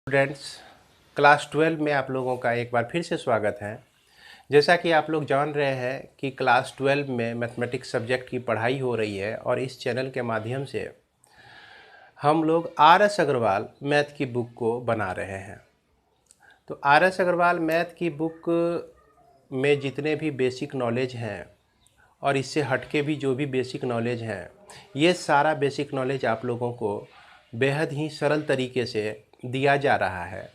Students, class 12 में आप लोगों का एक बार फिर से स्वागत है। जैसा कि आप लोग जान रहे हैं कि क्लास 12 में मैथमेटिक्स सब्जेक्ट की पढ़ाई हो रही है और इस चैनल के माध्यम से हम लोग आर.एस. अग्रवाल मैथ की बुक को बना रहे हैं। तो आर.एस. अग्रवाल मैथ की बुक में जितने भी बेसिक नॉलेज हैं और इससे हटके भी जो भी बेसिक नॉलेज हैं, ये सारा बेसिक नॉलेज आप लोगों को बेहद ही सरल तरीके से दिया जा रहा है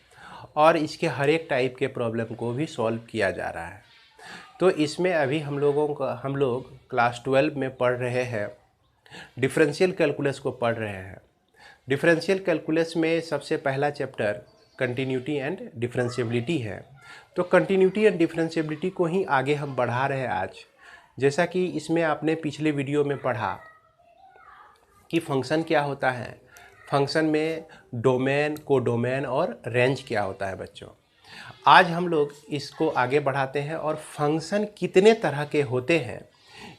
और इसके हर एक टाइप के प्रॉब्लम को भी सॉल्व किया जा रहा है। तो इसमें अभी हम लोग क्लास 12 में पढ़ रहे हैं, डिफरेंशियल कैलकुलस को पढ़ रहे हैं। डिफरेंशियल कैलकुलस में सबसे पहला चैप्टर कंटिन्यूटी एंड डिफरेंशियबिलिटी है। तो कंटिन्यूटी एंड डिफरेंशियबिलिटी को ही आगे हम बढ़ा रहे हैं आज। जैसा कि इसमें आपने पिछले वीडियो में पढ़ा कि फंक्शन क्या होता है, फंक्शन में डोमेन, कोडोमेन और रेंज क्या होता है बच्चों। आज हम लोग इसको आगे बढ़ाते हैं और फंक्शन कितने तरह के होते हैं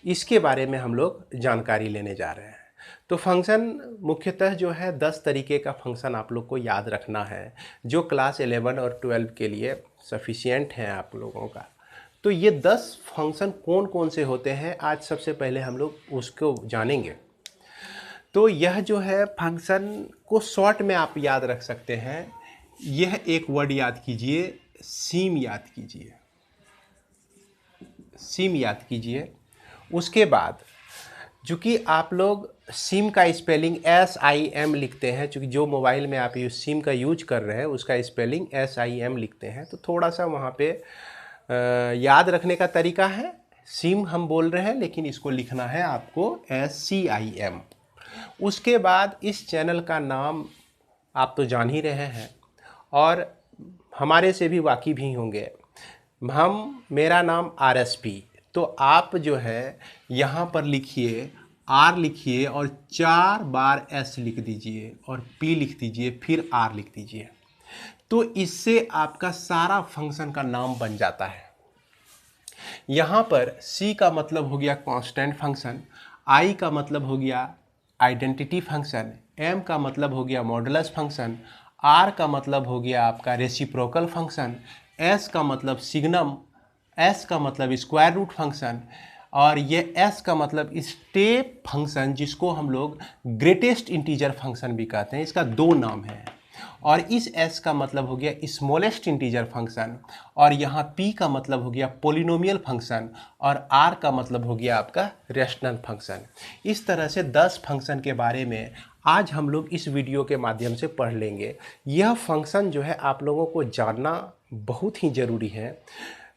इसके बारे में हम लोग जानकारी लेने जा रहे हैं। तो फंक्शन मुख्यतः जो है 10 तरीके का फंक्शन आप लोग को याद रखना है, जो क्लास 11 और 12 के लिए सफिशिएंट हैं आप लोगों का। तो ये 10 फंक्शन कौन कौन से होते हैं, आज सबसे पहले हम लोग उसको जानेंगे। तो यह जो है फंक्शन को शॉर्ट में आप याद रख सकते हैं। यह एक वर्ड याद कीजिए, सीम याद कीजिए, सीम याद कीजिए। उसके बाद चूँकि आप लोग सिम का स्पेलिंग SIM लिखते हैं, चूँकि जो मोबाइल में आप सिम का यूज कर रहे हैं उसका स्पेलिंग SIM लिखते हैं, तो थोड़ा सा वहाँ पे याद रखने का तरीका है। सिम हम बोल रहे हैं लेकिन इसको लिखना है आपको SCIM। उसके बाद इस चैनल का नाम आप तो जान ही रहे हैं और हमारे से भी वाकिफ़ भी होंगे। मेरा नाम RSP। तो आप जो है यहाँ पर लिखिए, R लिखिए और 4 बार S लिख दीजिए और P लिख दीजिए, फिर R लिख दीजिए। तो इससे आपका सारा फंक्शन का नाम बन जाता है। यहाँ पर C का मतलब हो गया कांस्टेंट फंक्शन, I का मतलब हो गया आइडेंटिटी फंक्शन, M का मतलब हो गया मॉडुलस फंक्शन, R का मतलब हो गया आपका रेसिप्रोकल फंक्शन, S का मतलब सिग्नम, S का मतलब स्क्वायर रूट फंक्शन और ये S का मतलब स्टेप फंक्शन, जिसको हम लोग ग्रेटेस्ट इंटीजर फंक्शन भी कहते हैं। इसका 2 नाम है। और इस S का मतलब हो गया स्मॉलेस्ट इंटीजर फंक्शन और यहाँ P का मतलब हो गया पोलिनोमियल फंक्शन और R का मतलब हो गया आपका रेशनल फंक्शन। इस तरह से 10 फंक्शन के बारे में आज हम लोग इस वीडियो के माध्यम से पढ़ लेंगे। यह फंक्शन जो है आप लोगों को जानना बहुत ही ज़रूरी है।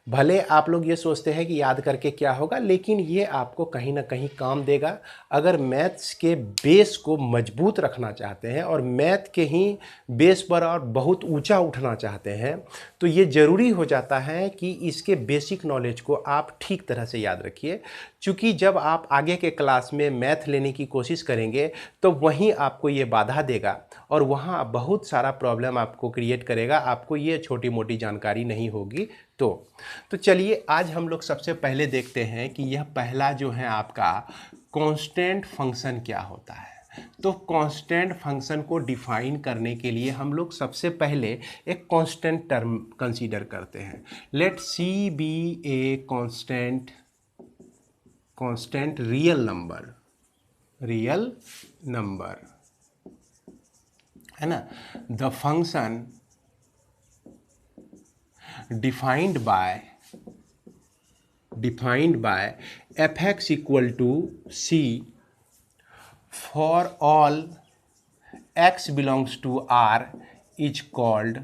भले आप लोग ये सोचते हैं कि याद करके क्या होगा, लेकिन ये आपको कहीं ना कहीं काम देगा। अगर मैथ्स के बेस को मजबूत रखना चाहते हैं और मैथ के ही बेस पर और बहुत ऊंचा उठना चाहते हैं, तो ये ज़रूरी हो जाता है कि इसके बेसिक नॉलेज को आप ठीक तरह से याद रखिए। क्योंकि जब आप आगे के क्लास में मैथ लेने की कोशिश करेंगे तो वहीं आपको ये बाधा देगा और वहाँ बहुत सारा प्रॉब्लम आपको क्रिएट करेगा, आपको ये छोटी मोटी जानकारी नहीं होगी। तो चलिए आज हम लोग सबसे पहले देखते हैं कि यह पहला जो है आपका कांस्टेंट फंक्शन क्या होता है। तो कांस्टेंट फंक्शन को डिफाइन करने के लिए हम लोग सबसे पहले एक कांस्टेंट टर्म कंसीडर करते हैं। Let C be a constant real number है ना। The function defined by f(x) equal to c for all x belongs to R is called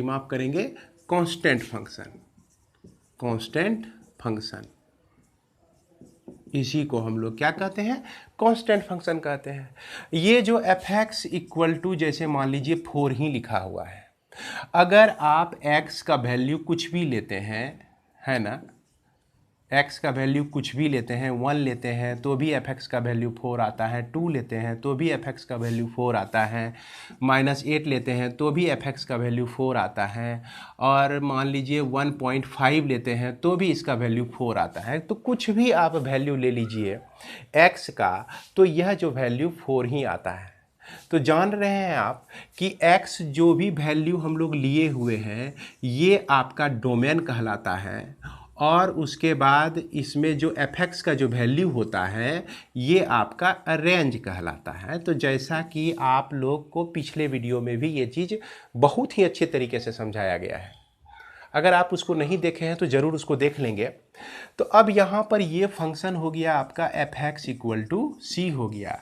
माफ करेंगे कांस्टेंट फंक्शन। इसी को हम लोग क्या कहते हैं, कांस्टेंट फंक्शन कहते हैं। ये जो f(x) इक्वल टू, जैसे मान लीजिए 4 ही लिखा हुआ है, अगर आप x का वैल्यू कुछ भी लेते हैं, है ना, x का वैल्यू कुछ भी लेते हैं, 1 लेते हैं तो भी f(x) का वैल्यू 4 आता है, 2 लेते हैं तो भी f(x) का वैल्यू 4 आता है, -8 लेते हैं तो भी f(x) का वैल्यू 4 आता है, और मान लीजिए 1.5 लेते हैं तो भी इसका वैल्यू 4 आता है। तो कुछ भी आप वैल्यू ले लीजिए x का, तो यह जो वैल्यू 4 ही आता है। तो जान रहे हैं आप कि x जो भी वैल्यू हम लोग लिए हुए हैं ये आपका डोमेन कहलाता है, और उसके बाद इसमें जो fx का जो वैल्यू होता है ये आपका रेंज कहलाता है। तो जैसा कि आप लोग को पिछले वीडियो में भी ये चीज़ बहुत ही अच्छे तरीके से समझाया गया है, अगर आप उसको नहीं देखे हैं तो ज़रूर उसको देख लेंगे। तो अब यहाँ पर ये फंक्शन हो गया आपका fx इक्वल टू सी हो गया।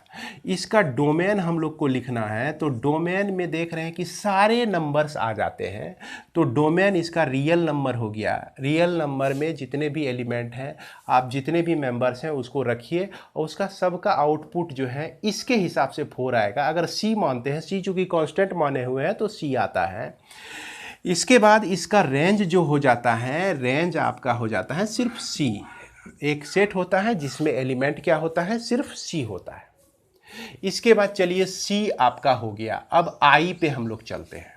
इसका डोमेन हम लोग को लिखना है, तो डोमेन में देख रहे हैं कि सारे नंबर्स आ जाते हैं, तो डोमेन इसका रियल नंबर हो गया। रियल नंबर में जितने भी एलिमेंट हैं, आप जितने भी मेंबर्स हैं उसको रखिए, और उसका सबका आउटपुट जो है इसके हिसाब से 4 आएगा। अगर सी मानते हैं, सी चूँकि कॉन्स्टेंट माने हुए हैं तो सी आता है। इसके बाद इसका रेंज जो हो जाता है, रेंज आपका हो जाता है सिर्फ सी। एक सेट होता है जिसमें एलिमेंट क्या होता है, सिर्फ सी होता है। इसके बाद चलिए सी आपका हो गया। अब आई पे हम लोग चलते हैं।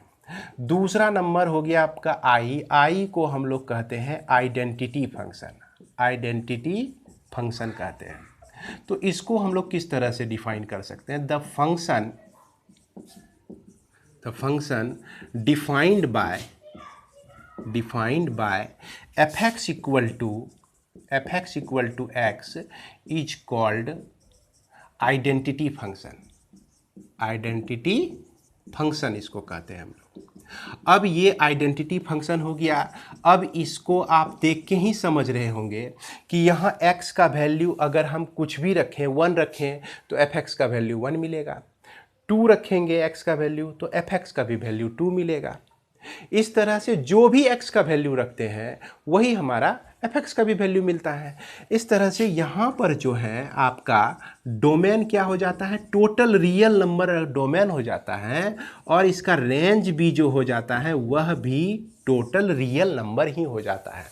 दूसरा नंबर हो गया आपका आई। आई को हम लोग कहते हैं आइडेंटिटी फंक्शन। आइडेंटिटी फंक्शन कहते हैं। तो इसको हम लोग किस तरह से डिफाइन कर सकते हैं? The function defined by fx equal to x is called identity function। Identity function इसको कहते हैं हम लोग। अब ये आइडेंटिटी फंक्शन हो गया। अब इसको आप देख के ही समझ रहे होंगे कि यहाँ x का वैल्यू अगर हम कुछ भी रखें, 1 रखें तो fx का वैल्यू 1 मिलेगा। 2 रखेंगे x का वैल्यू तो fx का भी वैल्यू 2 मिलेगा। इस तरह से जो भी x का वैल्यू रखते हैं वही हमारा fx का भी वैल्यू मिलता है। इस तरह से यहाँ पर जो है आपका डोमेन क्या हो जाता है, टोटल रियल नंबर डोमेन हो जाता है, और इसका रेंज भी जो हो जाता है वह भी टोटल रियल नंबर ही हो जाता है।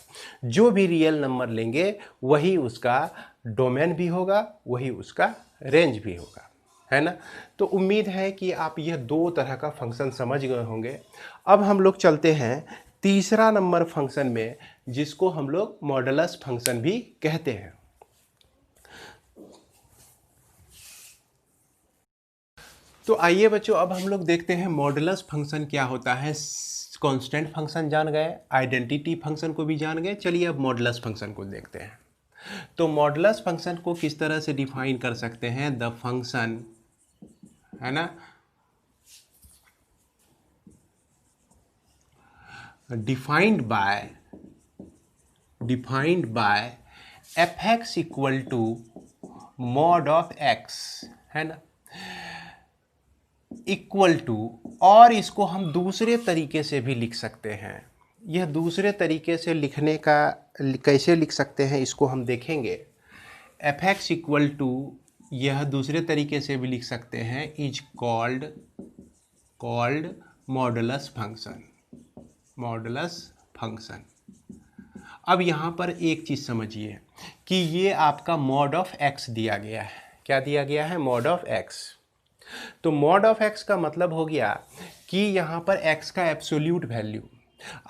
जो भी रियल नंबर लेंगे वही उसका डोमेन भी होगा, वही उसका रेंज भी होगा, है ना। तो उम्मीद है कि आप यह 2 तरह का फंक्शन समझ गए होंगे। अब हम लोग चलते हैं तीसरा नंबर फंक्शन में, जिसको हम लोग मॉडुलस फंक्शन भी कहते हैं। तो आइए बच्चों, अब हम लोग देखते हैं मॉडुलस फंक्शन क्या होता है। कांस्टेंट फंक्शन जान गए, आइडेंटिटी फंक्शन को भी जान गए, चलिए अब मॉडुलस फंक्शन को देखते हैं। तो मॉडुलस फंक्शन को किस तरह से डिफाइन कर सकते हैं? द फंक्शन, है ना, defined by fx equal to mod of x, है ना, इक्वल टू, और इसको हम दूसरे तरीके से भी लिख सकते हैं। यह दूसरे तरीके से लिखने का कैसे लिख सकते हैं इसको हम देखेंगे। fx इक्वल टू, यह दूसरे तरीके से भी लिख सकते हैं, इज कॉल्ड मॉडुलस फंक्शन। अब यहाँ पर एक चीज़ समझिए कि ये आपका मॉड ऑफ x दिया गया है। क्या दिया गया है? Mod of x। तो मॉड ऑफ x का मतलब हो गया कि यहाँ पर x का एब्सोल्यूट वैल्यू,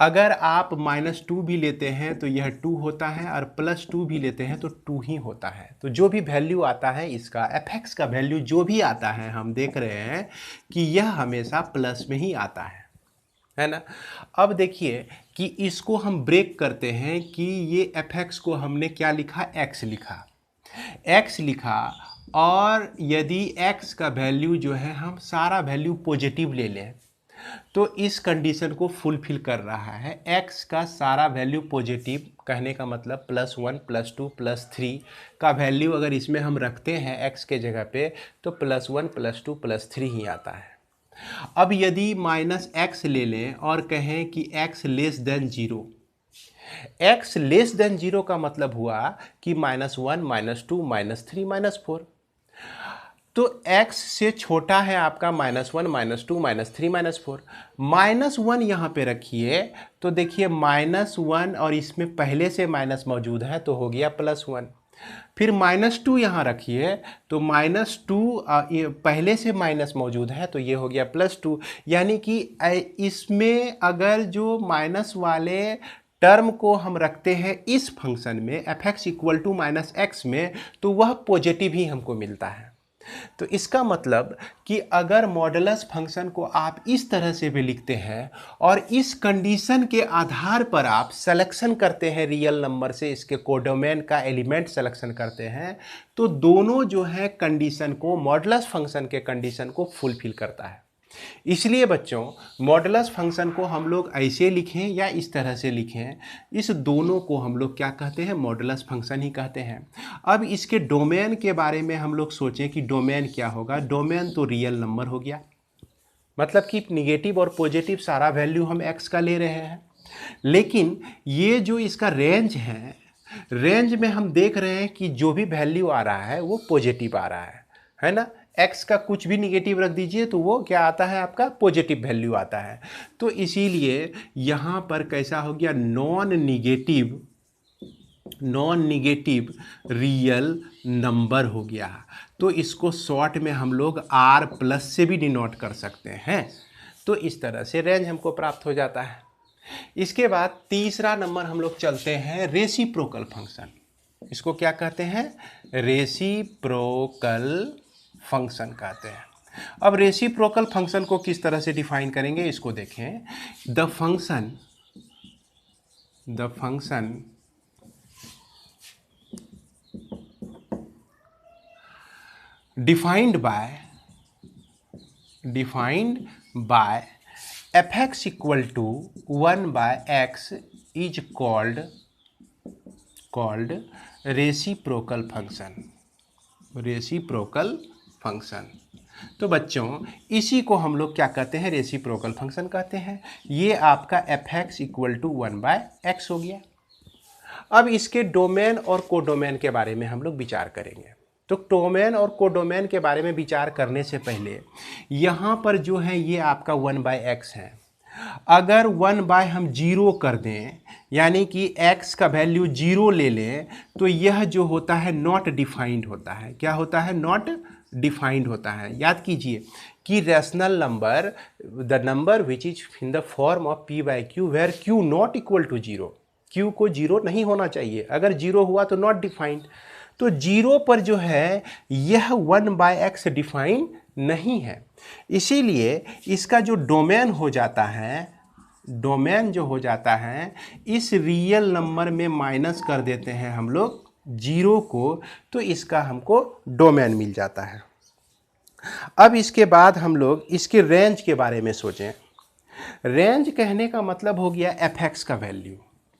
अगर आप -2 भी लेते हैं तो यह 2 होता है, और +2 भी लेते हैं तो 2 ही होता है। तो जो भी वैल्यू आता है इसका, fx का वैल्यू जो भी आता है, हम देख रहे हैं कि यह हमेशा प्लस में ही आता है ना। अब देखिए कि इसको हम ब्रेक करते हैं कि ये fx को हमने क्या लिखा, x लिखा, और यदि x का वैल्यू जो है हम सारा वैल्यू पॉजिटिव ले लें तो इस कंडीशन को फुलफिल कर रहा है। x का सारा वैल्यू पॉजिटिव, कहने का मतलब +1 +2 +3 का वैल्यू अगर इसमें हम रखते हैं x के जगह पे तो +1 +2 +3 ही आता है। अब यदि -x ले लें और कहें कि x less than 0, x less than 0 का मतलब हुआ कि -1 -2 -3 -4। तो x से छोटा है आपका -1 -2 -3 -4। -1 यहाँ पे रखिए तो देखिए -1 और इसमें पहले से माइनस मौजूद है तो हो गया +1। फिर -2 यहाँ रखिए तो -2 पहले से माइनस मौजूद है तो ये हो गया +2। यानी कि इसमें अगर जो माइनस वाले टर्म को हम रखते हैं इस फंक्शन में fx इक्वल टू -x में, तो वह पॉजिटिव ही हमको मिलता है। तो इसका मतलब कि अगर मॉडुलस फंक्शन को आप इस तरह से भी लिखते हैं और इस कंडीशन के आधार पर आप सिलेक्शन करते हैं रियल नंबर से, इसके कोडोमेन का एलिमेंट सिलेक्शन करते हैं, तो दोनों जो है कंडीशन को, मॉडुलस फंक्शन के कंडीशन को फुलफिल करता है। इसलिए बच्चों मॉडुलस फंक्शन को हम लोग ऐसे लिखें या इस तरह से लिखें, इस दोनों को हम लोग क्या कहते हैं, मॉडुलस फंक्शन ही कहते हैं। अब इसके डोमेन के बारे में हम लोग सोचें कि डोमेन क्या होगा। डोमेन तो रियल नंबर हो गया, मतलब कि निगेटिव और पॉजिटिव सारा वैल्यू हम एक्स का ले रहे हैं। लेकिन ये जो इसका रेंज है, रेंज में हम देख रहे हैं कि जो भी वैल्यू आ रहा है वो पॉजिटिव आ रहा है ना। एक्स का कुछ भी निगेटिव रख दीजिए तो वो क्या आता है, आपका पॉजिटिव वैल्यू आता है। तो इसीलिए यहाँ पर कैसा हो गया, नॉन निगेटिव रियल नंबर हो गया। तो इसको शॉर्ट में हम लोग आर प्लस से भी डिनोट कर सकते हैं। तो इस तरह से रेंज हमको प्राप्त हो जाता है। इसके बाद तीसरा नंबर हम लोग चलते हैं रेसिप्रोकल फंक्शन। इसको क्या कहते हैं, रेसिप्रोकल फंक्शन कहते हैं। अब रेसिप्रोकल फंक्शन को किस तरह से डिफाइन करेंगे, इसको देखें। The function defined by fx equal to 1 by x is called reciprocal function। तो बच्चों इसी को हम लोग क्या कहते हैं, रेसिप्रोकल फंक्शन कहते हैं। ये आपका fx equal to 1 by x हो गया। अब इसके डोमेन और कोडोमेन के बारे में हम लोग विचार करेंगे। तो डोमेन और कोडोमेन के बारे में विचार करने से पहले यहाँ पर जो है ये आपका 1 बाय एक्स है। अगर 1 बाय हम 0 कर दें, यानी कि x का वैल्यू 0 ले लें, तो यह जो होता है नॉट डिफाइंड होता है। क्या होता है, नॉट डिफाइंड होता है। याद कीजिए कि rational number, the number which is in the form of p by q where q not equal to 0, q को 0 नहीं होना चाहिए। अगर 0 हुआ तो नॉट डिफाइंड। तो 0 पर जो है यह 1 बाय एक्स डिफाइन नहीं है। इसीलिए इसका जो डोमेन हो जाता है, डोमेन जो हो जाता है, इस रियल नंबर में माइनस कर देते हैं हम लोग 0 को, तो इसका हमको डोमेन मिल जाता है। अब इसके बाद हम लोग इसके रेंज के बारे में सोचें। रेंज कहने का मतलब हो गया fx का वैल्यू,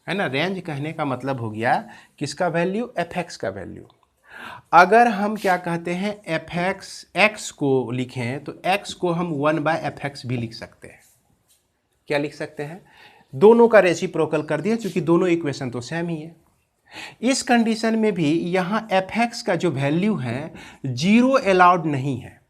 है ना। रेंज कहने का मतलब हो गया किसका वैल्यू, fx का वैल्यू। अगर हम क्या कहते हैं, x को लिखें तो x को हम 1 बाय fx भी लिख सकते हैं। क्या लिख सकते हैं, दोनों का रेसिप्रोकल कर दिया, क्योंकि दोनों इक्वेशन तो सेम ही है। इस कंडीशन में भी यहाँ fx का जो वैल्यू है 0 अलाउड नहीं है।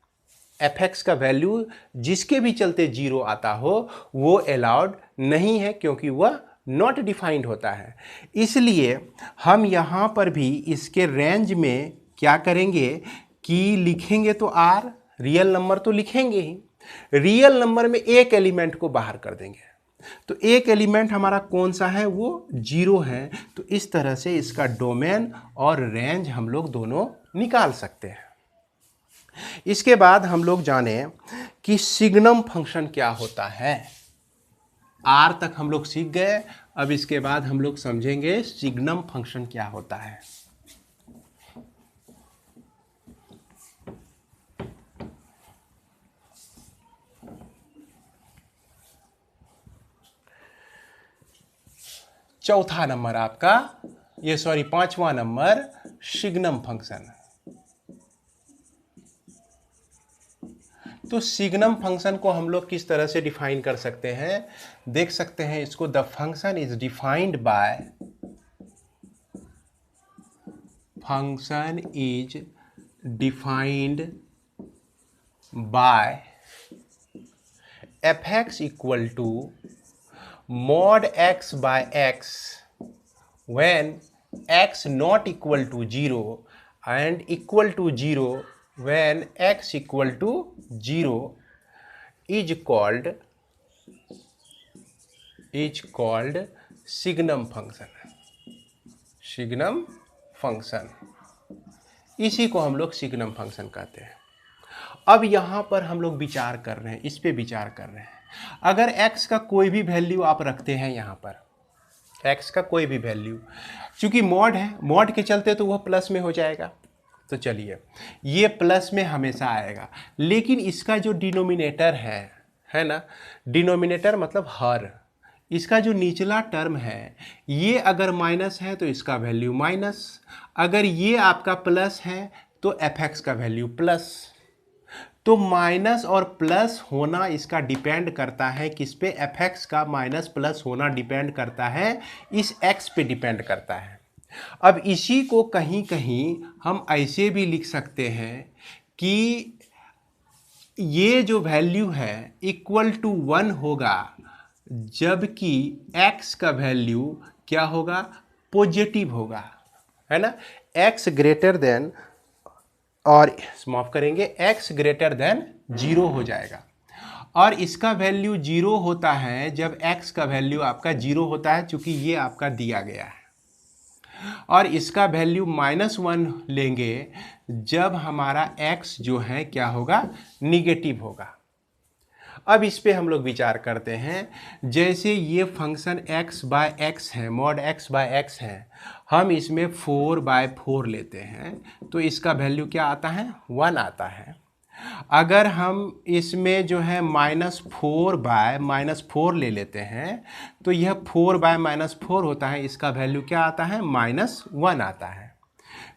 fx का वैल्यू जिसके भी चलते 0 आता हो वो अलाउड नहीं है, क्योंकि वह नॉट डिफाइंड होता है। इसलिए हम यहाँ पर भी इसके रेंज में क्या करेंगे कि लिखेंगे तो r, रियल नंबर तो लिखेंगे ही, रियल नंबर में एक एलिमेंट को बाहर कर देंगे। तो एक एलिमेंट हमारा कौन सा है, वो 0 है। तो इस तरह से इसका डोमेन और रेंज हम लोग दोनों निकाल सकते हैं। इसके बाद हम लोग जाने कि सिग्नम फंक्शन क्या होता है। आर तक हम लोग सीख गए। अब इसके बाद हम लोग समझेंगे सिग्नम फंक्शन क्या होता है। चौथा नंबर आपका, ये सॉरी 5वां नंबर, सिग्नम फंक्शन। तो सिग्नम फंक्शन को हम लोग किस तरह से डिफाइन कर सकते हैं, देख सकते हैं इसको। The function is defined by fx equal to mod x by x when x not equal to 0 and equal to 0 when x equal to 0 is called signum function. Signum function, इसी को हम लोग सिग्नम फंक्शन कहते हैं। अब यहाँ पर हम लोग विचार कर रहे हैं, इस पे विचार कर रहे हैं। अगर x का कोई भी वैल्यू आप रखते हैं यहाँ पर, x का कोई भी वैल्यू, चूँकि मॉड है, मॉड के चलते तो वह प्लस में हो जाएगा, तो चलिए ये प्लस में हमेशा आएगा। लेकिन इसका जो डिनोमिनेटर है ना, डिनोमिनेटर मतलब हर, इसका जो निचला टर्म है ये अगर माइनस है तो इसका वैल्यू माइनस, अगर ये आपका प्लस है तो fx का वैल्यू प्लस। तो माइनस और प्लस होना इसका डिपेंड करता है किस पे, fx का माइनस प्लस होना डिपेंड करता है इस x पे डिपेंड करता है। अब इसी को कहीं कहीं हम ऐसे भी लिख सकते हैं कि ये जो वैल्यू है इक्वल टू 1 होगा जबकि x का वैल्यू क्या होगा, पॉजिटिव होगा, है ना। x ग्रेटर देन, और माफ करेंगे, x ग्रेटर देन 0 हो जाएगा। और इसका वैल्यू 0 होता है जब x का वैल्यू आपका 0 होता है, चूँकि ये आपका दिया गया है। और इसका वैल्यू -1 लेंगे जब हमारा x जो है क्या होगा, निगेटिव होगा। अब इस पे हम लोग विचार करते हैं। जैसे ये फंक्शन x/x है, मॉड x/x है, हम इसमें 4/4 लेते हैं तो इसका वैल्यू क्या आता है, 1 आता है। अगर हम इसमें जो है -4/-4 ले लेते हैं तो यह 4/-4 होता है, इसका वैल्यू क्या आता है, -1 आता है।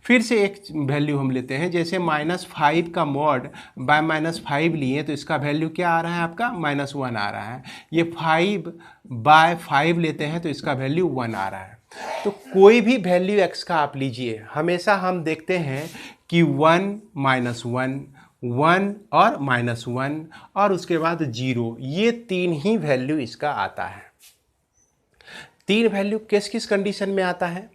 फिर से एक वैल्यू हम लेते हैं, जैसे -5 का मॉड बाय -5 लिए तो इसका वैल्यू क्या आ रहा है आपका, -1 आ रहा है। ये 5/5 लेते हैं तो इसका वैल्यू 1 आ रहा है। तो कोई भी वैल्यू x का आप लीजिए, हमेशा हम देखते हैं कि 1 -1 1 और -1 और उसके बाद 0, ये 3 ही वैल्यू इसका आता है। 3 वैल्यू किस किस कंडीशन में आता है,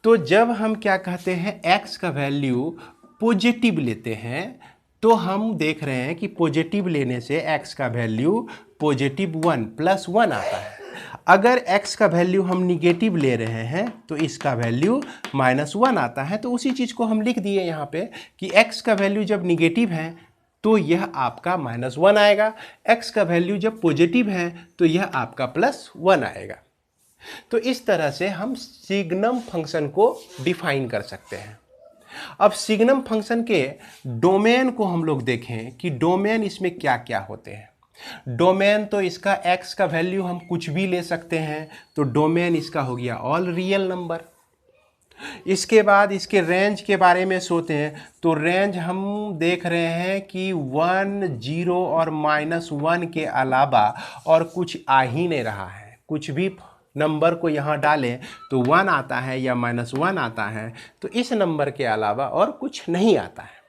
तो जब हम क्या कहते हैं x का वैल्यू पॉजिटिव लेते हैं तो हम देख रहे हैं कि पॉजिटिव लेने से x का वैल्यू पॉजिटिव 1 +1 आता है। अगर x का वैल्यू हम निगेटिव ले रहे हैं तो इसका वैल्यू -1 आता है। तो उसी चीज़ को हम लिख दिए यहाँ पे कि x का वैल्यू जब निगेटिव है तो यह आपका -1 आएगा, x का वैल्यू जब पॉजिटिव है तो यह आपका +1 आएगा। तो इस तरह से हम सिग्नम फंक्शन को डिफाइन कर सकते हैं। अब सिग्नम फंक्शन के डोमेन को हम लोग देखें कि डोमेन इसमें क्या क्या होते हैं। डोमेन तो इसका x का वैल्यू हम कुछ भी ले सकते हैं, तो डोमेन इसका हो गया ऑल रियल नंबर। इसके बाद इसके रेंज के बारे में सोचते हैं तो रेंज हम देख रहे हैं कि 1, 0 और -1 के अलावा और कुछ आ ही नहीं रहा है। कुछ भी नंबर को यहाँ डालें तो 1 आता है या -1 आता है, तो इस नंबर के अलावा और कुछ नहीं आता है।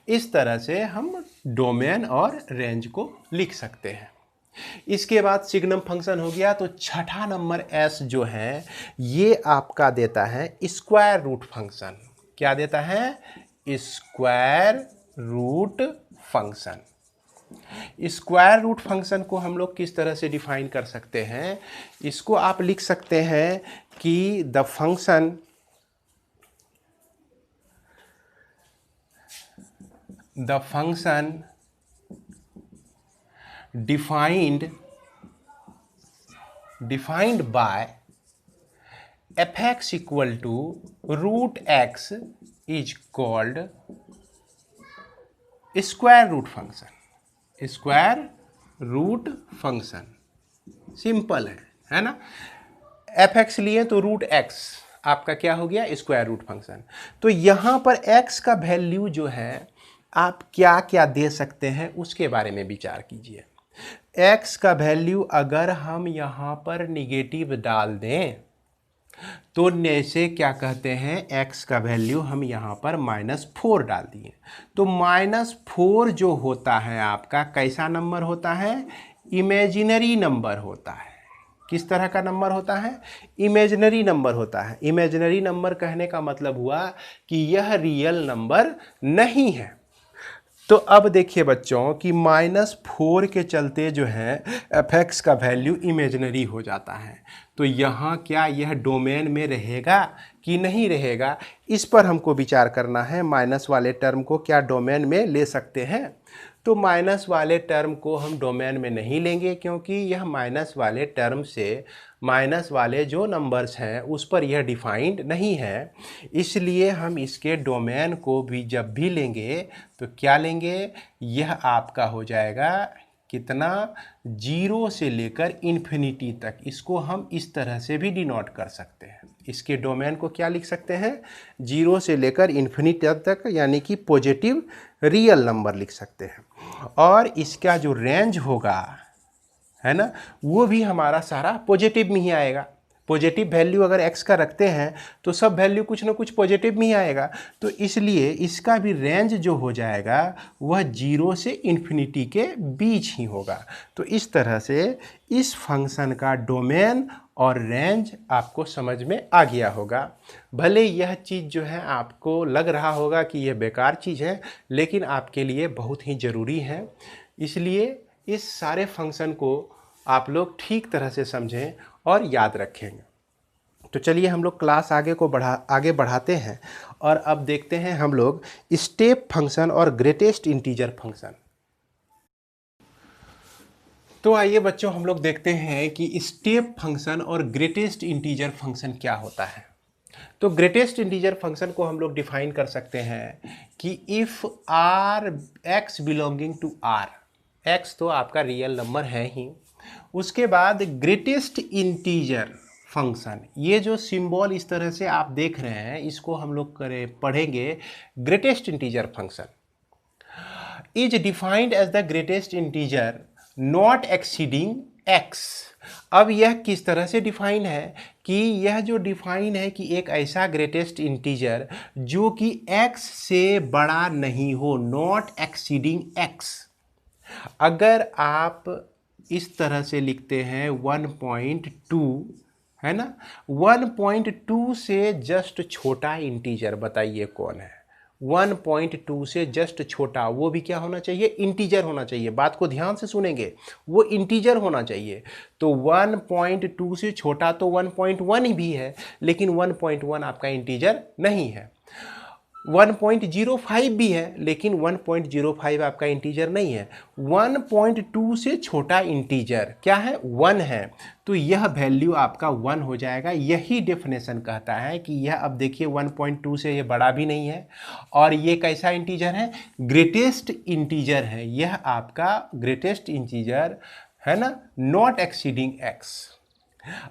इस तरह से हम डोमेन और रेंज को लिख सकते हैं। इसके बाद सिग्नम फंक्शन हो गया। तो छठा नंबर s जो है ये आपका देता है स्क्वायर रूट फंक्शन। क्या देता है, square root function. Square root function को हम लोग किस तरह से डिफाइन कर सकते हैं, इसको आप लिख सकते हैं कि the function defined by fx equal to √x is called square root function. Square root function simple है ना। fx लिए तो √x आपका क्या हो गया, स्क्वायर रूट फंक्शन। तो यहाँ पर x का वैल्यू जो है आप क्या क्या दे सकते हैं उसके बारे में विचार कीजिए। x का वैल्यू अगर हम यहाँ पर निगेटिव डाल दें तो जैसे क्या कहते हैं, x का वैल्यू हम यहाँ पर -4 डाल दिए तो -4 जो होता है आपका कैसा नंबर होता है, इमेजिनरी नंबर होता है। किस तरह का नंबर होता है, इमेजिनरी नंबर होता है। इमेजिनरी नंबर कहने का मतलब हुआ कि यह रियल नंबर नहीं है। तो अब देखिए बच्चों कि -4 के चलते जो है f(x) का वैल्यू इमेजिनरी हो जाता है। तो यहाँ क्या यह डोमेन में रहेगा कि नहीं रहेगा, इस पर हमको विचार करना है। माइनस वाले टर्म को क्या डोमेन में ले सकते हैं? तो माइनस वाले टर्म को हम डोमेन में नहीं लेंगे, क्योंकि यह माइनस वाले टर्म से माइनस वाले जो नंबर्स हैं उस पर यह डिफाइंड नहीं है। इसलिए हम इसके डोमेन को भी जब भी लेंगे तो क्या लेंगे, यह आपका हो जाएगा कितना, 0 से लेकर इन्फिनिटी तक। इसको हम इस तरह से भी डिनोट कर सकते हैं। इसके डोमेन को क्या लिख सकते हैं, 0 से लेकर इन्फिनिटी तक, यानी कि पॉजिटिव रियल नंबर लिख सकते हैं। और इसका जो रेंज होगा है ना, वो भी हमारा सारा पॉजिटिव में ही आएगा। पॉजिटिव वैल्यू अगर x का रखते हैं तो सब वैल्यू कुछ ना कुछ पॉजिटिव में ही आएगा। तो इसलिए इसका भी रेंज जो हो जाएगा वह 0 से इन्फिनिटी के बीच ही होगा। तो इस तरह से इस फंक्शन का डोमेन और रेंज आपको समझ में आ गया होगा। भले यह चीज़ जो है आपको लग रहा होगा कि यह बेकार चीज़ है, लेकिन आपके लिए बहुत ही ज़रूरी है। इसलिए इस सारे फंक्शन को आप लोग ठीक तरह से समझें और याद रखेंगे। तो चलिए हम लोग क्लास आगे बढ़ाते हैं और अब देखते हैं हम लोग स्टेप फंक्शन और ग्रेटेस्ट इंटीजर फंक्शन। तो आइए बच्चों हम लोग देखते हैं कि स्टेप फंक्शन और ग्रेटेस्ट इंटीजर फंक्शन क्या होता है। तो ग्रेटेस्ट इंटीजर फंक्शन को हम लोग डिफाइन कर सकते हैं कि if R x belonging to R, x तो आपका रियल नंबर है ही, उसके बाद ग्रेटेस्ट इंटीजर फंक्शन, ये जो सिंबल इस तरह से आप देख रहे हैं इसको हम लोग पढ़ेंगे greatest integer function is defined as the greatest integer not exceeding x. अब यह किस तरह से डिफाइन है कि यह जो डिफाइन है कि एक ऐसा ग्रेटेस्ट इंटीजर जो कि x से बड़ा नहीं हो, नॉट एक्सीडिंग x। अगर आप इस तरह से लिखते हैं 1.2 है ना, 1.2 से जस्ट छोटा इंटीजर बताइए कौन है? 1.2 से जस्ट छोटा, वो भी क्या होना चाहिए, इंटीजर होना चाहिए। बात को ध्यान से सुनेंगे, वो इंटीजर होना चाहिए। तो 1.2 से छोटा तो 1.1 भी है, लेकिन 1.1 आपका इंटीजर नहीं है। 1.05 भी है, लेकिन 1.05 आपका इंटीजर नहीं है। 1.2 से छोटा इंटीजर क्या है, 1 है। तो यह वैल्यू आपका 1 हो जाएगा। यही डेफिनेशन कहता है कि यह, अब देखिए 1.2 से ये बड़ा भी नहीं है और ये कैसा इंटीजर है, ग्रेटेस्ट इंटीजर है। यह आपका ग्रेटेस्ट इंटीजर है ना, नॉट एक्सीडिंग एक्स।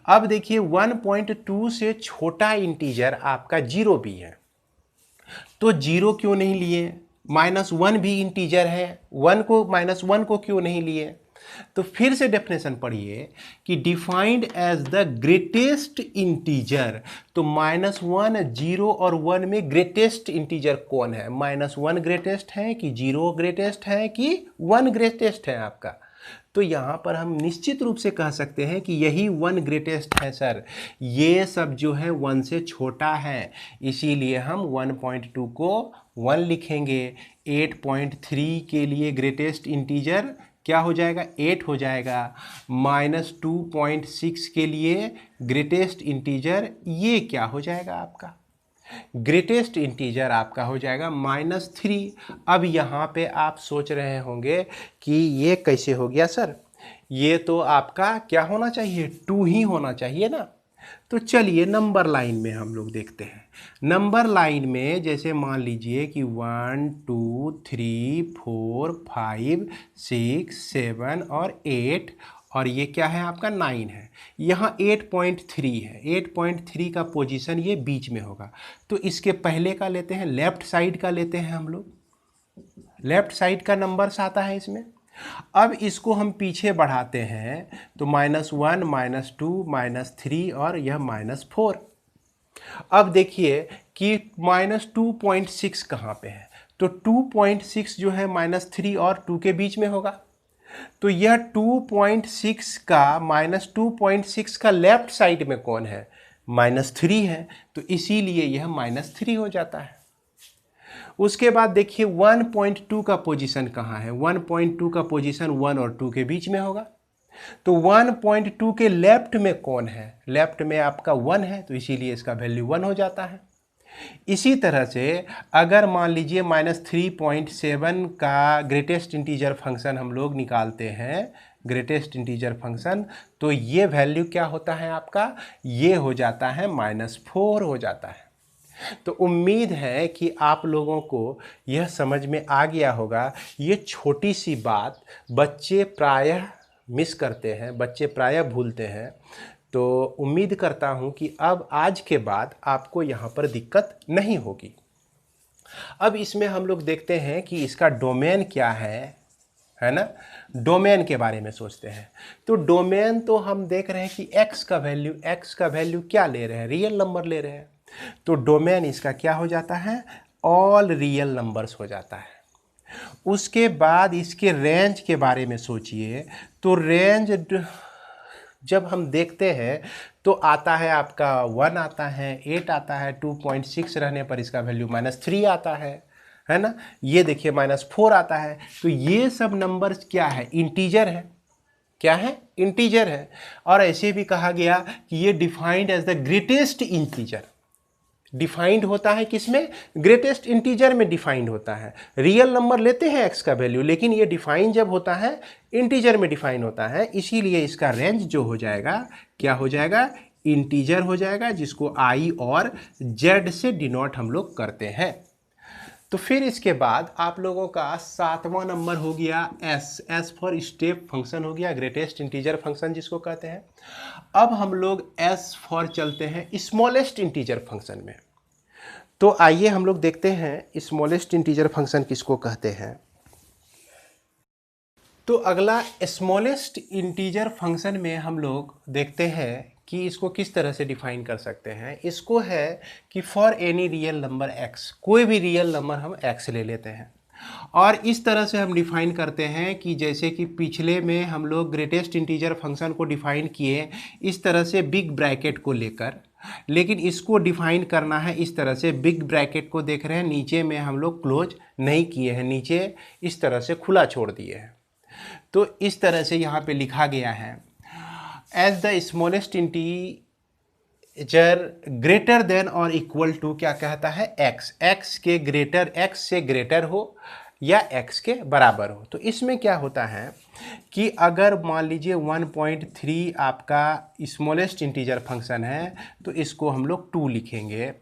अब देखिए 1.2 से छोटा इंटीजर आपका 0 भी है, तो 0 क्यों नहीं लिए? -1 भी इंटीजर है, -1 को क्यों नहीं लिए? तो फिर से डेफिनेशन पढ़िए कि defined as the greatest integer. तो -1, 0 और 1 में ग्रेटेस्ट इंटीजर कौन है? -1 ग्रेटेस्ट है कि 0 ग्रेटेस्ट है कि 1 ग्रेटेस्ट है आपका? तो यहाँ पर हम निश्चित रूप से कह सकते हैं कि यही 1 ग्रेटेस्ट है सर। ये सब जो है 1 से छोटा है, इसीलिए हम 1.2 को 1 लिखेंगे। 8.3 के लिए ग्रेटेस्ट इंटीजर क्या हो जाएगा, 8 हो जाएगा। -2.6 के लिए ग्रेटेस्ट इंटीजर ये क्या हो जाएगा आपका, ग्रेटेस्ट इंटीजर आपका हो जाएगा -3। अब यहाँ पे आप सोच रहे होंगे कि ये कैसे हो गया सर, ये तो आपका क्या होना चाहिए, 2 ही होना चाहिए ना। तो चलिए नंबर लाइन में हम लोग देखते हैं। नंबर लाइन में जैसे मान लीजिए कि 1 2 3 4 5 6 7 और 8 और ये क्या है आपका 9 है। यहाँ 8.3 है, 8.3 का पोजीशन ये बीच में होगा। तो इसके पहले का लेते हैं, लेफ्ट साइड का लेते हैं हम लोग। लेफ्ट साइड का नंबर्स आता है इसमें। अब इसको हम पीछे बढ़ाते हैं तो -1 -2 -3 और यह -4। अब देखिए कि -2.6 कहाँ पे है, तो 2.6 जो है -3 और 2 के बीच में होगा। तो यह 2.6 का -2.6 का लेफ्ट साइड में कौन है, -3 है। तो इसीलिए यह -3 हो जाता है। उसके बाद देखिए 1.2 का पोजीशन कहाँ है, 1.2 का पोजीशन 1 और 2 के बीच में होगा। तो 1.2 के लेफ्ट में कौन है, लेफ्ट में आपका 1 है, तो इसीलिए इसका वैल्यू 1 हो जाता है। इसी तरह से अगर मान लीजिए -3.7 का ग्रेटेस्ट इंटीजर फंक्शन हम लोग निकालते हैं, ग्रेटेस्ट इंटीजर फंक्शन, तो ये वैल्यू क्या होता है आपका, ये हो जाता है -4 हो जाता है। तो उम्मीद है कि आप लोगों को यह समझ में आ गया होगा। ये छोटी सी बात बच्चे प्रायः मिस करते हैं, बच्चे प्रायः भूलते हैं। तो उम्मीद करता हूँ कि अब आज के बाद आपको यहाँ पर दिक्कत नहीं होगी। अब इसमें हम लोग देखते हैं कि इसका डोमेन क्या है ना, डोमेन के बारे में सोचते हैं। तो डोमेन तो हम देख रहे हैं कि x का वैल्यू क्या ले रहे हैं, रियल नंबर ले रहे हैं। तो डोमेन इसका क्या हो जाता है, ऑल रियल नंबर्स हो जाता है। उसके बाद इसके रेंज के बारे में सोचिए। तो रेंज जब हम देखते हैं तो आता है आपका 1 आता है, 8 आता है, 2.6 रहने पर इसका वैल्यू -3 आता है ना। ये देखिए -4 आता है। तो ये सब नंबर्स क्या है, इंटीजर है। क्या है, इंटीजर है। और ऐसे भी कहा गया कि ये defined as the greatest integer. Defined होता है किसमें, ग्रेटेस्ट इंटीजर में डिफाइंड होता है। रियल नंबर लेते हैं x का वैल्यू, लेकिन ये डिफाइन जब होता है इंटीजर में डिफाइन होता है। इसीलिए इसका रेंज जो हो जाएगा, क्या हो जाएगा, इंटीजर हो जाएगा, जिसको i और z से डिनोट हम लोग करते हैं। तो फिर इसके बाद आप लोगों का 7वां नंबर हो गया s फॉर स्टेप फंक्शन हो गया, ग्रेटेस्ट इंटीजर फंक्शन जिसको कहते हैं। अब हम लोग s फॉर चलते हैं स्मॉलेस्ट इंटीजर फंक्शन में। तो आइए हम लोग देखते हैं स्मॉलेस्ट इंटीजर फंक्शन किसको कहते हैं। तो अगला स्मॉलेस्ट इंटीजर फंक्शन में हम लोग देखते हैं कि इसको किस तरह से डिफाइन कर सकते हैं। इसको है कि for any real number x, कोई भी रियल नंबर हम x ले लेते हैं और इस तरह से हम डिफाइन करते हैं कि जैसे कि पिछले में हम लोग ग्रेटेस्ट इंटीजर फंक्शन को डिफाइन किए इस तरह से बिग ब्रैकेट को लेकर, लेकिन इसको डिफाइन करना है इस तरह से। बिग ब्रैकेट को देख रहे हैं नीचे में हम लोग क्लोज नहीं किए हैं, नीचे इस तरह से खुला छोड़ दिए हैं। तो इस तरह से यहाँ पे लिखा गया है as the smallest integer greater than और इक्वल टू, क्या कहता है, x के ग्रेटर, x से ग्रेटर हो या x के बराबर हो। तो इसमें क्या होता है कि अगर मान लीजिए 1.3 आपका स्मॉलेस्ट इंटीजर फंक्शन है तो इसको हम लोग 2 लिखेंगे।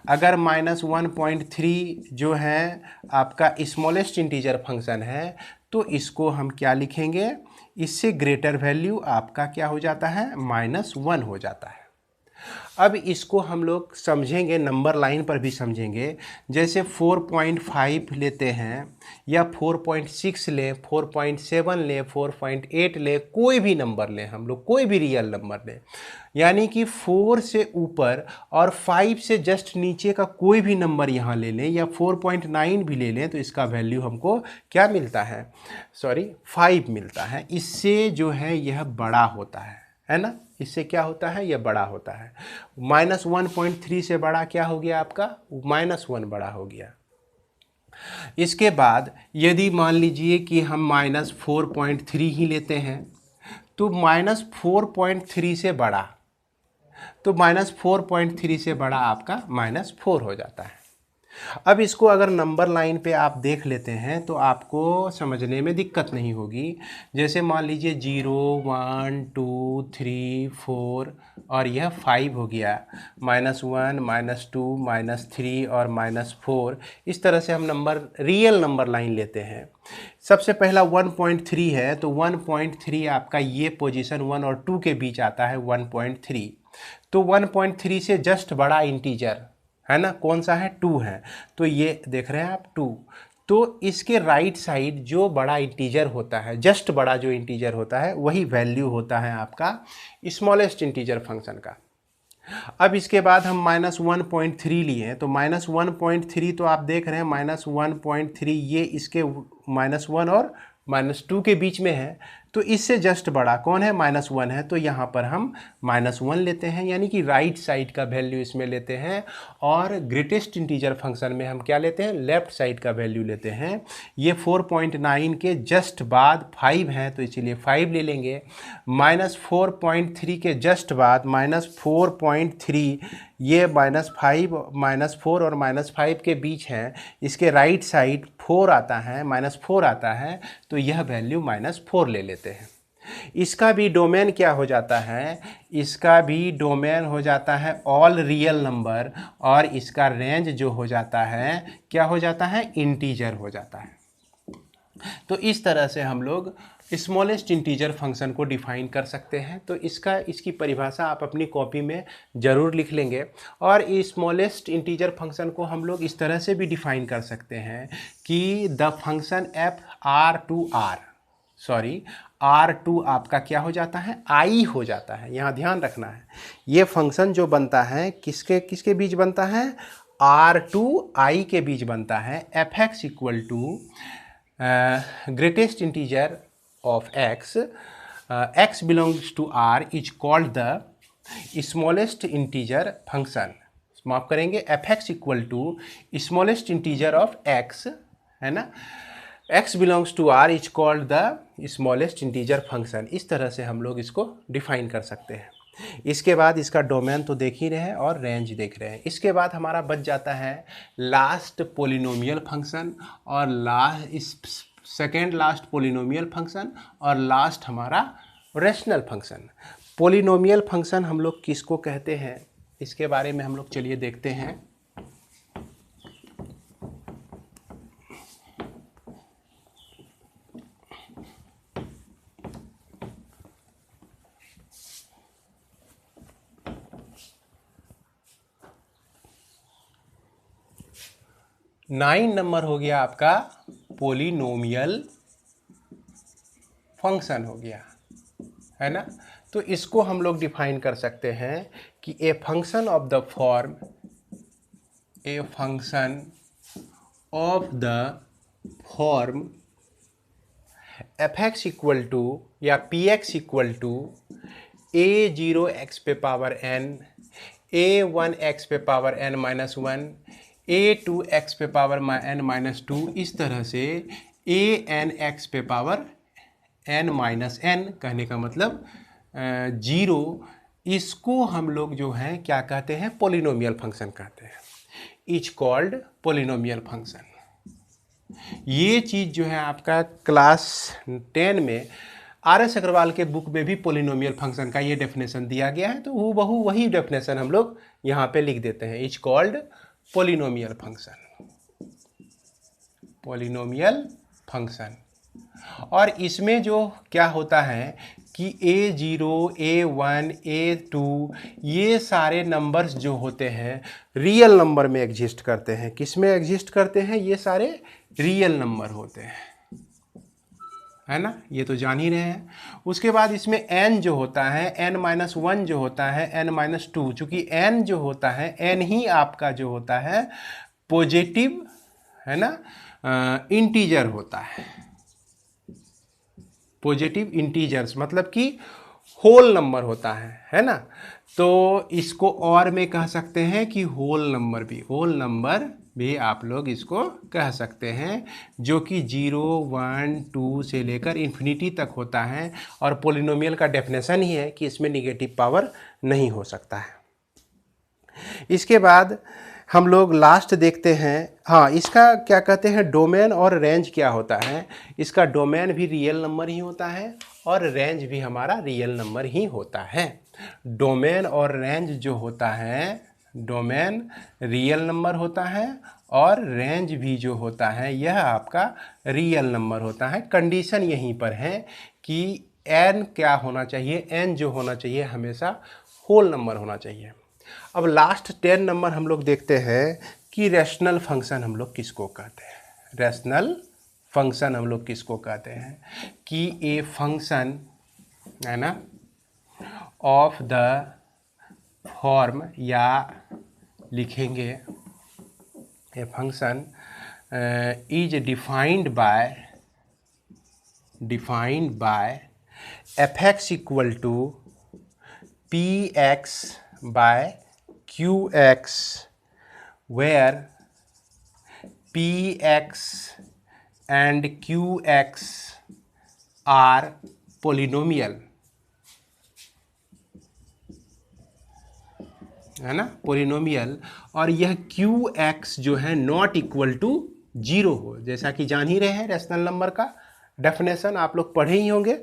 अगर -1.3 जो है आपका स्मॉलेस्ट इंटीजर फंक्शन है तो इसको हम क्या लिखेंगे, इससे ग्रेटर वैल्यू आपका क्या हो जाता है, -1 हो जाता है। अब इसको हम लोग समझेंगे, नंबर लाइन पर भी समझेंगे। जैसे 4.5 लेते हैं या 4.6 लें, 4.7 लें, 4.8 लें, कोई भी नंबर लें हम लोग, कोई भी रियल नंबर लें, यानी कि 4 से ऊपर और 5 से जस्ट नीचे का कोई भी नंबर यहाँ ले लें या 4.9 भी ले लें तो इसका वैल्यू हमको क्या मिलता है, 5 मिलता है। इससे जो है यह बड़ा होता है ना, इससे क्या होता है, यह बड़ा होता है। -1.3 से बड़ा क्या हो गया आपका, -1 बड़ा हो गया। इसके बाद यदि मान लीजिए कि हम -4.3 ही लेते हैं तो -4.3 से बड़ा, तो -4.3 से बड़ा आपका -4 हो जाता है। अब इसको अगर नंबर लाइन पे आप देख लेते हैं तो आपको समझने में दिक्कत नहीं होगी। जैसे मान लीजिए 0, 1, 2, 3, 4 और यह 5 हो गया, -1, -2, -3 और -4। इस तरह से हम नंबर, रियल नंबर लाइन लेते हैं। सबसे पहला 1.3 है तो 1.3 आपका ये पोजीशन 1 और 2 के बीच आता है 1.3। तो 1.3 से जस्ट बड़ा इंटीजर है ना, कौन सा है, 2 है। तो ये देख रहे हैं आप 2। तो इसके राइट साइड जो बड़ा इंटीजर होता है, जस्ट बड़ा जो इंटीजर होता है, वही वैल्यू होता है आपका स्मॉलेस्ट इंटीजर फंक्शन का। अब इसके बाद हम -1.3 लिए तो -1.3 तो आप देख रहे हैं -1.3 ये इसके -1 और -2 के बीच में है। तो इससे जस्ट बड़ा कौन है, -1 है, तो यहाँ पर हम -1 लेते हैं, यानी कि राइट साइड का वैल्यू इसमें लेते हैं। और ग्रेटेस्ट इंटीजर फंक्शन में हम क्या लेते हैं, लेफ्ट साइड का वैल्यू लेते हैं। ये 4.9 के जस्ट बाद 5 हैं, तो इसीलिए 5 ले लेंगे। -4.3 के जस्ट बाद -4.3, ये -5 -4 और -5 के बीच हैं, इसके राइट साइड 4 आता है, -4 आता है, तो यह वैल्यू -4 ले लेते हैं। इसका भी डोमेन क्या हो जाता है, इसका भी डोमेन हो जाता है ऑल रियल नंबर, और इसका रेंज जो हो जाता है क्या हो जाता है, इंटीजर हो जाता है। तो इस तरह से हम लोग स्मॉलेस्ट इंटीजर फंक्शन को डिफाइन कर सकते हैं। तो इसकी परिभाषा आप अपनी कॉपी में ज़रूर लिख लेंगे। और स्मॉलेस्ट इंटीजर फंक्शन को हम लोग इस तरह से भी डिफाइन कर सकते हैं कि द फंक्शन एफ R2 आपका क्या हो जाता है, आई हो जाता है। यहाँ ध्यान रखना है, ये फंक्शन जो बनता है किसके किसके बीच बनता है, R2 I के बीच बनता है। fx equal to greatest integer of x belongs to R is called the smallest integer function। माफ करेंगे, fx equal to smallest integer of x, है ना, x belongs to R is called the smallest integer function। इस तरह से हम लोग इसको डिफाइन कर सकते हैं। इसके बाद इसका डोमेन तो देख ही रहे हैं और रेंज देख रहे हैं। इसके बाद हमारा बच जाता है लास्ट पोलिनोमियल फंक्शन, और सेकेंड लास्ट पोलिनोमियल फंक्शन, और लास्ट हमारा रेशनल फंक्शन। पोलिनोमियल फंक्शन हम लोग किसको कहते हैं, इसके बारे में हम लोग चलिए देखते हैं। नाइन नंबर हो गया आपका पोलिनोमियल फंक्शन हो गया, है ना। तो इसको हम लोग डिफाइन कर सकते हैं कि a function of the form, a function of the form fx equal to या px इक्वल टू a0x पे पावर n, a1x पे पावर n-1, a2x पे पावर n-2, इस तरह से anx पे पावर n-n, कहने का मतलब 0, इसको हम लोग जो है क्या कहते हैं, पोलिनोमियल फंक्शन कहते हैं। Is called polynomial function. ये चीज़ जो है आपका क्लास 10 में RS अग्रवाल के बुक में भी पोलिनोमियल फंक्शन का ये डेफिनेशन दिया गया है, तो हूबहू वही डेफिनेशन हम लोग यहाँ पे लिख देते हैं। Is called polynomial function, polynomial function. और इसमें जो क्या होता है कि a0, a1, a2 ये सारे नंबर्स जो होते हैं रियल नंबर में एग्जिस्ट करते हैं। किस में एग्जिस्ट करते हैं, ये सारे रियल नंबर होते हैं, है ना, ये तो जान ही रहे हैं। उसके बाद इसमें n जो होता है, n-1 जो होता है, n-2, चूँकि n जो होता है, n ही आपका जो होता है पॉजिटिव, है ना, इंटीजर होता है। पॉजिटिव इंटीजर्स मतलब कि होल नंबर होता है ना। तो इसको और में कह सकते हैं कि होल नंबर भी आप लोग इसको कह सकते हैं, जो कि 0, 1, 2 से लेकर इन्फिनिटी तक होता है। और पोलिनोमियल का डेफिनेशन ही है कि इसमें निगेटिव पावर नहीं हो सकता है। इसके बाद हम लोग लास्ट देखते हैं, हाँ, इसका क्या कहते हैं, डोमेन और रेंज क्या होता है। इसका डोमेन भी रियल नंबर ही होता है और रेंज भी हमारा रियल नंबर ही होता है। डोमेन और रेंज जो होता है, डोमेन रियल नंबर होता है और रेंज भी जो होता है यह आपका रियल नंबर होता है। कंडीशन यहीं पर है कि n क्या होना चाहिए, n जो होना चाहिए हमेशा होल नंबर होना चाहिए। अब लास्ट 10 नंबर हम लोग देखते हैं कि रैशनल फंक्शन हम लोग किसको कहते हैं। रैशनल फंक्शन हम लोग किसको कहते हैं कि ए फंक्शन, है ना, ऑफ द फॉर्म, या लिखेंगे a function is defined by f x equal to p x by q x, where p x and q x are polynomial, है ना, पोलिनोमियल, और यह क्यू एक्स जो है नॉट इक्वल टू 0 हो, जैसा कि जान ही रहे हैं रैशनल नंबर का डेफिनेशन आप लोग पढ़े ही होंगे।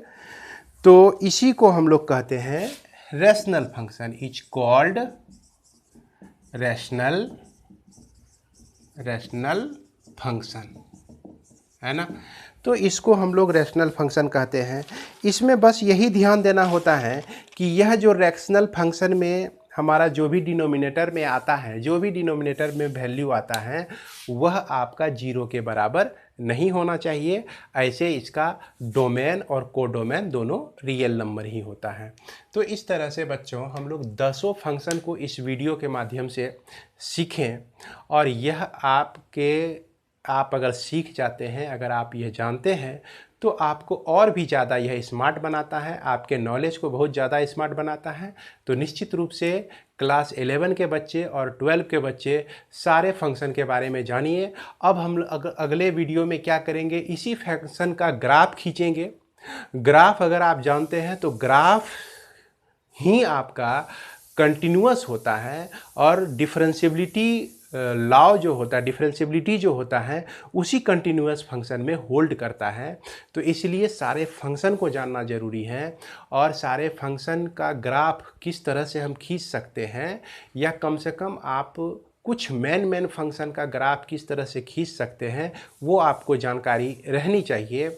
तो इसी को हम लोग कहते हैं rational function, is called rational function, है ना। तो इसको हम लोग रैशनल फंक्शन कहते हैं। इसमें बस यही ध्यान देना होता है कि यह जो रैशनल फंक्शन में हमारा जो भी डिनोमिनेटर में आता है, जो भी डिनोमिनेटर में वैल्यू आता है, वह आपका 0 के बराबर नहीं होना चाहिए। ऐसे इसका डोमेन और कोडोमेन दोनों रियल नंबर ही होता है। तो इस तरह से बच्चों हम लोग 10 फंक्शन को इस वीडियो के माध्यम से सीखें, और यह आप अगर सीख जाते हैं, अगर आप यह जानते हैं, तो आपको और भी ज़्यादा यह स्मार्ट बनाता है, आपके नॉलेज को बहुत ज़्यादा स्मार्ट बनाता है। तो निश्चित रूप से क्लास 11 के बच्चे और 12 के बच्चे सारे फंक्शन के बारे में जानिए। अब हम अगले वीडियो में क्या करेंगे, इसी फंक्शन का ग्राफ खींचेंगे। ग्राफ अगर आप जानते हैं तो ग्राफ ही आपका कंटिन्यूअस होता है, और डिफरेंशियबिलिटी लॉ जो होता है, डिफरेंशियबिलिटी जो होता है, उसी कंटिन्यूअस फंक्शन में होल्ड करता है। तो इसलिए सारे फंक्शन को जानना ज़रूरी है, और सारे फंक्शन का ग्राफ किस तरह से हम खींच सकते हैं, या कम से कम आप कुछ मेन फंक्शन का ग्राफ किस तरह से खींच सकते हैं, वो आपको जानकारी रहनी चाहिए।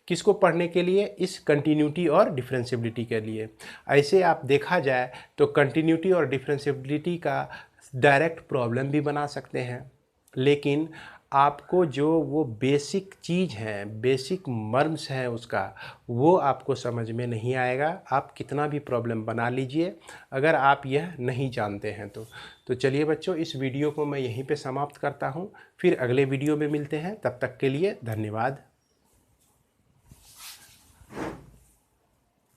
किसको पढ़ने के लिए, इस कंटिन्यूटी और डिफरेंशियबिलिटी के लिए। ऐसे आप देखा जाए तो कंटिन्यूटी और डिफरेंशियबिलिटी का डायरेक्ट प्रॉब्लम भी बना सकते हैं, लेकिन आपको जो वो बेसिक चीज़ है, बेसिक मर्म्स है उसका, वो आपको समझ में नहीं आएगा। आप कितना भी प्रॉब्लम बना लीजिए, अगर आप यह नहीं जानते हैं तो चलिए बच्चों, इस वीडियो को मैं यहीं पे समाप्त करता हूँ। फिर अगले वीडियो में मिलते हैं, तब तक के लिए धन्यवाद।